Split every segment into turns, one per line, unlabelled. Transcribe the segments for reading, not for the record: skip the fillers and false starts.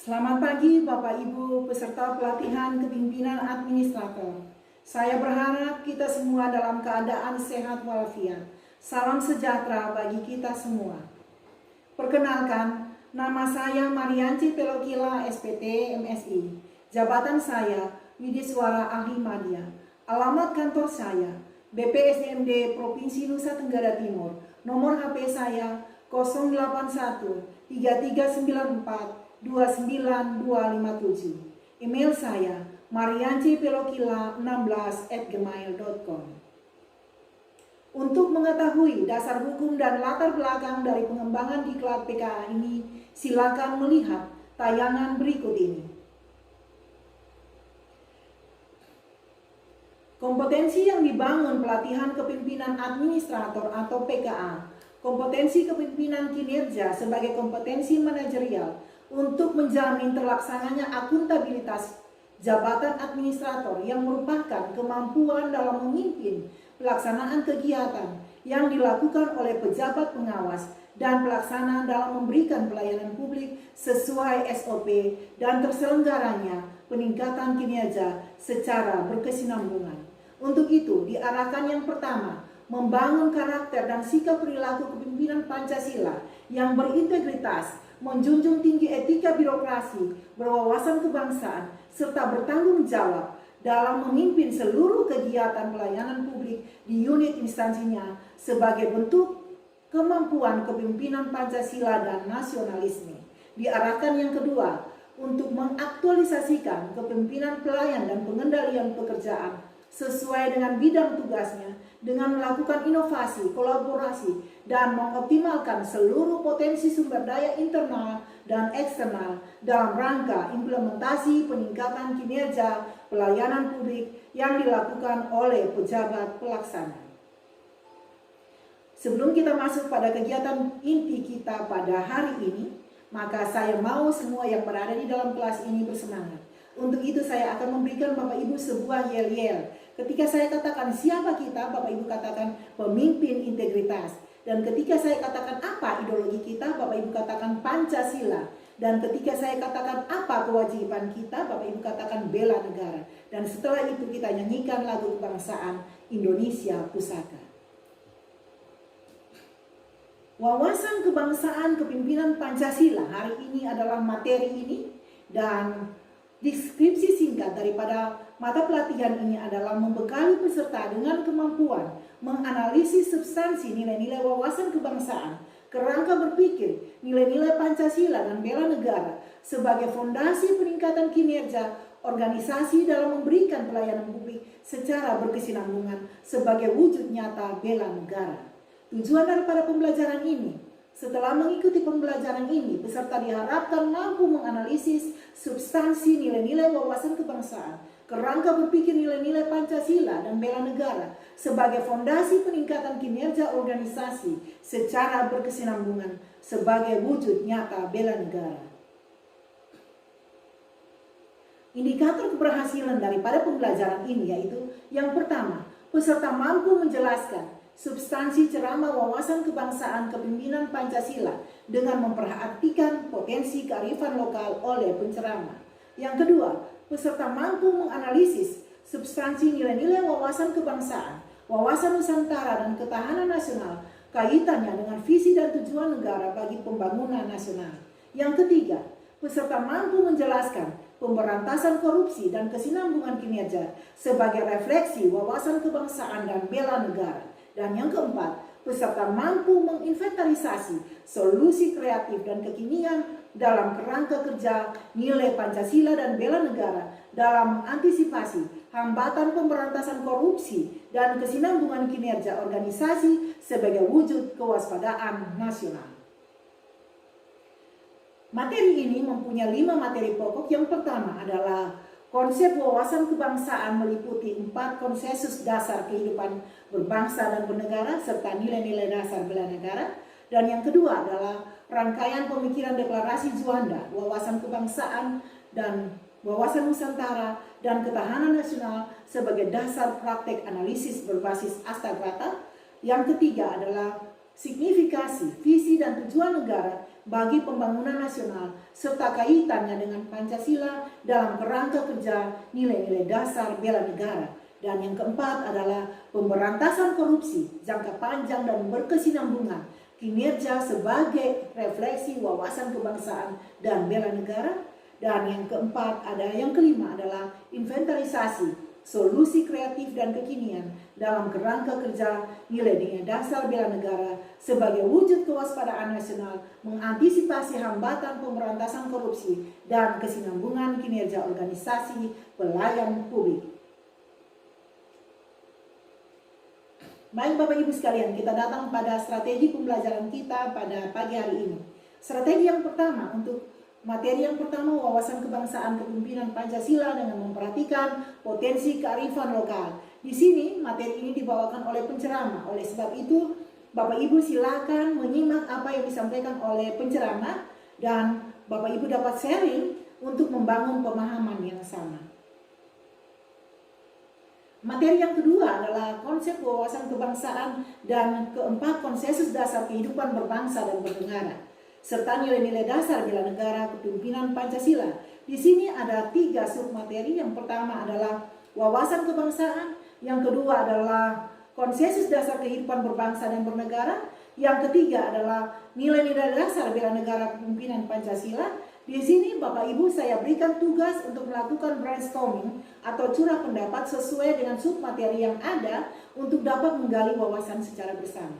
Selamat pagi Bapak Ibu peserta pelatihan kepemimpinan administrator. Saya berharap kita semua dalam keadaan sehat walafiat. Salam sejahtera bagi kita semua. Perkenalkan, nama saya Marianci Pelokila SPT MSI. Jabatan saya Widiswara Ahli Madya. Alamat kantor saya BPSDMD Provinsi Nusa Tenggara Timur. Nomor HP saya 081 3394 29257. Email saya mariancipelokila16@gmail.com. Untuk mengetahui dasar hukum dan latar belakang dari pengembangan diklat PKA ini, silakan melihat tayangan berikut ini. Kompetensi yang dibangun pelatihan kepemimpinan administrator atau PKA. Kompetensi kepemimpinan kinerja sebagai kompetensi manajerial untuk menjamin terlaksananya akuntabilitas jabatan administrator yang merupakan kemampuan dalam memimpin pelaksanaan kegiatan yang dilakukan oleh pejabat pengawas dan pelaksana dalam memberikan pelayanan publik sesuai SOP dan terselenggaranya peningkatan kinerja secara berkesinambungan. Untuk itu diarahkan yang pertama, membangun karakter dan sikap perilaku kepemimpinan Pancasila yang berintegritas, menjunjung tinggi etika birokrasi, berwawasan kebangsaan, serta bertanggung jawab dalam memimpin seluruh kegiatan pelayanan publik di unit instansinya sebagai bentuk kemampuan kepemimpinan Pancasila dan nasionalisme. Diarahkan yang kedua, untuk mengaktualisasikan kepemimpinan pelayan dan pengendalian pekerjaan sesuai dengan bidang tugasnya dengan melakukan inovasi, kolaborasi, dan mengoptimalkan seluruh potensi sumber daya internal dan eksternal dalam rangka implementasi peningkatan kinerja pelayanan publik yang dilakukan oleh pejabat pelaksana. Sebelum kita masuk pada kegiatan inti kita pada hari ini, maka saya mau semua yang berada di dalam kelas ini bersemangat. Untuk itu saya akan memberikan Bapak Ibu sebuah yel-yel. Ketika saya katakan siapa kita, Bapak Ibu katakan pemimpin integritas. Dan ketika saya katakan apa ideologi kita, Bapak Ibu katakan Pancasila. Dan ketika saya katakan apa kewajiban kita, Bapak Ibu katakan bela negara. Dan setelah itu kita nyanyikan lagu kebangsaan Indonesia Pusaka. Wawasan kebangsaan kepemimpinan Pancasila hari ini adalah materi ini, dan deskripsi singkat daripada mata pelatihan ini adalah membekali peserta dengan kemampuan menganalisis substansi nilai-nilai wawasan kebangsaan, kerangka berpikir, nilai-nilai Pancasila dan bela negara sebagai fondasi peningkatan kinerja organisasi dalam memberikan pelayanan publik secara berkesinambungan sebagai wujud nyata bela negara. Tujuan daripada pembelajaran ini, setelah mengikuti pembelajaran ini, peserta diharapkan mampu menganalisis substansi nilai-nilai wawasan kebangsaan, kerangka berpikir nilai-nilai Pancasila dan bela negara sebagai fondasi peningkatan kinerja organisasi secara berkesinambungan sebagai wujud nyata bela negara. Indikator keberhasilan daripada pembelajaran ini yaitu yang pertama, peserta mampu menjelaskan substansi ceramah wawasan kebangsaan kepemimpinan Pancasila dengan memperhatikan potensi kearifan lokal oleh penceramah. Yang kedua, peserta mampu menganalisis substansi nilai-nilai wawasan kebangsaan, wawasan Nusantara dan ketahanan nasional, kaitannya dengan visi dan tujuan negara bagi pembangunan nasional. Yang ketiga, peserta mampu menjelaskan pemberantasan korupsi dan kesinambungan kinerja sebagai refleksi wawasan kebangsaan dan bela negara. Dan yang keempat, peserta mampu menginventarisasi solusi kreatif dan kekinian dalam kerangka kerja nilai Pancasila dan bela negara dalam mengantisipasi hambatan pemberantasan korupsi dan kesinambungan kinerja organisasi sebagai wujud kewaspadaan nasional. Materi ini mempunyai 5 materi pokok. Yang pertama adalah konsep wawasan kebangsaan meliputi 4 konsensus dasar kehidupan berbangsa dan bernegara serta nilai-nilai dasar bela negara. Dan yang kedua adalah rangkaian pemikiran deklarasi Juanda, wawasan kebangsaan dan wawasan Nusantara dan ketahanan nasional sebagai dasar praktek analisis berbasis Astagrata. Yang ketiga adalah signifikasi, visi dan tujuan negara bagi pembangunan nasional serta kaitannya dengan Pancasila dalam kerangka kerja nilai-nilai dasar bela negara. Dan yang keempat adalah pemberantasan korupsi jangka panjang dan berkesinambungan kinerja sebagai refleksi wawasan kebangsaan dan bela negara. Dan yang kelima adalah inventarisasi solusi kreatif dan kekinian dalam kerangka kerja nilai-nilai dasar bela negara sebagai wujud kewaspadaan nasional mengantisipasi hambatan pemberantasan korupsi dan kesinambungan kinerja organisasi pelayan publik. Baik Bapak Ibu sekalian, kita datang pada strategi pembelajaran kita pada pagi hari ini. Strategi yang pertama materi yang pertama, wawasan kebangsaan kepemimpinan Pancasila dengan memperhatikan potensi kearifan lokal. Di sini materi ini dibawakan oleh penceramah. Oleh sebab itu, Bapak Ibu silakan menyimak apa yang disampaikan oleh penceramah dan Bapak Ibu dapat sharing untuk membangun pemahaman yang sama. Materi yang kedua adalah konsep wawasan kebangsaan dan keempat konsensus dasar kehidupan berbangsa dan bernegara, serta nilai-nilai dasar bela negara kepemimpinan Pancasila. Di sini ada 3 submateri. Yang pertama adalah wawasan kebangsaan, yang kedua adalah konsensus dasar kehidupan berbangsa dan bernegara, yang ketiga adalah nilai-nilai dasar bela negara kepemimpinan Pancasila. Di sini Bapak Ibu saya berikan tugas untuk melakukan brainstorming atau curah pendapat sesuai dengan submateri yang ada untuk dapat menggali wawasan secara bersama.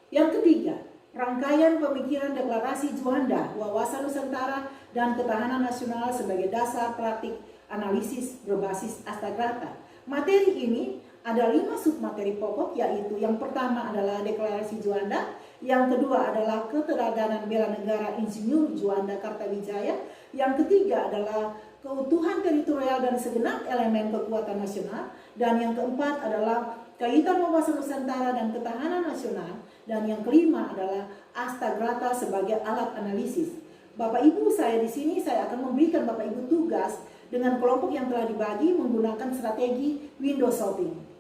Yang ketiga, rangkaian pemikiran deklarasi Juanda, wawasan Nusantara dan ketahanan nasional sebagai dasar praktik analisis berbasis Astagrata. Materi ini ada 5 submateri pokok, yaitu yang pertama adalah deklarasi Juanda, yang kedua adalah keteladanan bela negara Insinyur Juanda Kartawijaya, yang ketiga adalah keutuhan teritorial dan segenap elemen kekuatan nasional, dan yang keempat adalah kaitan wawasan Nusantara dan ketahanan nasional, dan yang kelima adalah Astagrata sebagai alat analisis. Bapak Ibu saya di sini saya akan memberikan Bapak Ibu tugas dengan kelompok yang telah dibagi menggunakan strategi window shopping.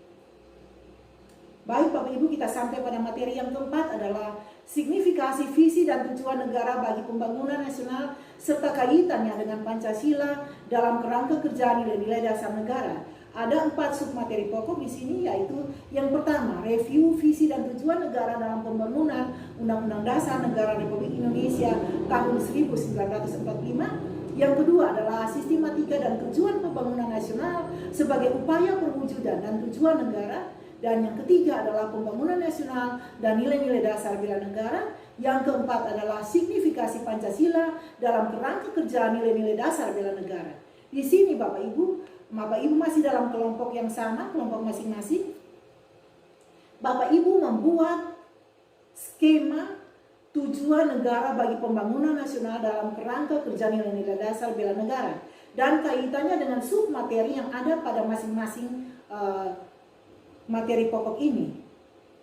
Baik Bapak Ibu, kita sampai pada materi yang keempat adalah signifikasi visi dan tujuan negara bagi pembangunan nasional serta kaitannya dengan Pancasila dalam kerangka kerja nilai-nilai dasar negara. Ada 4 submateri pokok di sini, yaitu yang pertama, review visi dan tujuan negara dalam pembangunan Undang-Undang Dasar Negara Republik Indonesia tahun 1945. Yang kedua adalah sistematika dan tujuan pembangunan nasional sebagai upaya perwujudan dan tujuan negara. Dan yang ketiga adalah pembangunan nasional dan nilai-nilai dasar bela negara. Yang keempat adalah signifikasi Pancasila dalam kerangka kerja nilai-nilai dasar bela negara. Di sini Bapak Ibu masih dalam kelompok yang sama, kelompok masing-masing. Bapak Ibu membuat skema tujuan negara bagi pembangunan nasional dalam kerangka kerja nilai-nilai dasar bela negara dan kaitannya dengan submateri yang ada pada masing-masing materi pokok ini.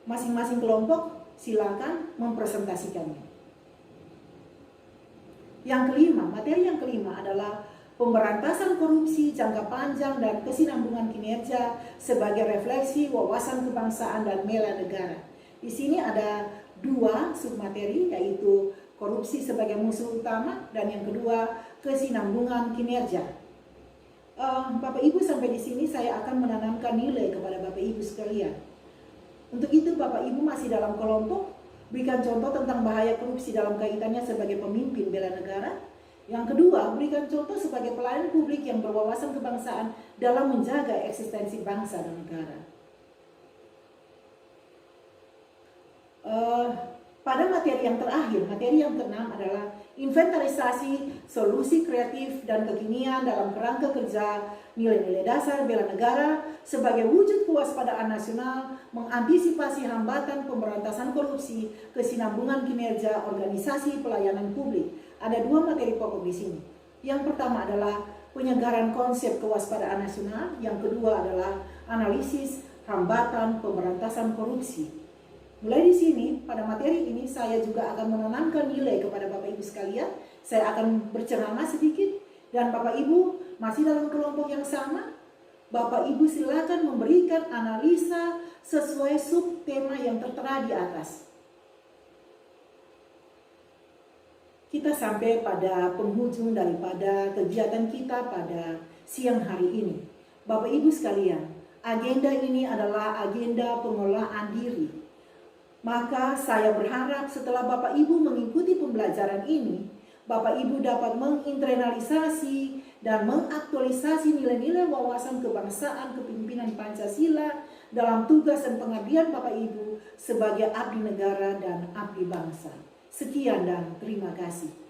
Masing-masing kelompok silakan mempresentasikannya. Yang kelima, materi yang kelima adalah pemberantasan korupsi jangka panjang dan kesinambungan kinerja sebagai refleksi wawasan kebangsaan dan bela negara. Di sini ada 2 submateri, yaitu korupsi sebagai musuh utama dan yang kedua kesinambungan kinerja. Bapak Ibu sampai di sini saya akan menanamkan nilai kepada Bapak Ibu sekalian. Untuk itu Bapak Ibu masih dalam kelompok, berikan contoh tentang bahaya korupsi dalam kaitannya sebagai pemimpin bela negara. Yang kedua, berikan contoh sebagai pelayan publik yang berwawasan kebangsaan dalam menjaga eksistensi bangsa dan negara. Pada materi yang terakhir, materi yang keenam adalah inventarisasi solusi kreatif dan kekinian dalam kerangka kerja nilai-nilai dasar bela negara sebagai wujud kewaspadaan nasional mengantisipasi hambatan pemberantasan korupsi, kesinambungan kinerja organisasi pelayanan publik. Ada 2 materi pokok di sini. Yang pertama adalah penyegaran konsep kewaspadaan nasional, yang kedua adalah analisis hambatan pemberantasan korupsi. Mulai di sini, pada materi ini saya juga akan menanamkan nilai kepada Bapak Ibu sekalian. Saya akan berceramah sedikit dan Bapak Ibu masih dalam kelompok yang sama. Bapak Ibu silakan memberikan analisa sesuai subtema yang tertera di atas. kita sampai pada penghujung daripada kegiatan kita pada siang hari ini. Bapak Ibu sekalian, agenda ini adalah agenda pengelolaan diri. Maka saya berharap setelah Bapak Ibu mengikuti pembelajaran ini, Bapak Ibu dapat menginternalisasi dan mengaktualisasi nilai-nilai wawasan kebangsaan kepemimpinan Pancasila dalam tugas dan pengabdian Bapak Ibu sebagai abdi negara dan abdi bangsa. Sekian dan terima kasih.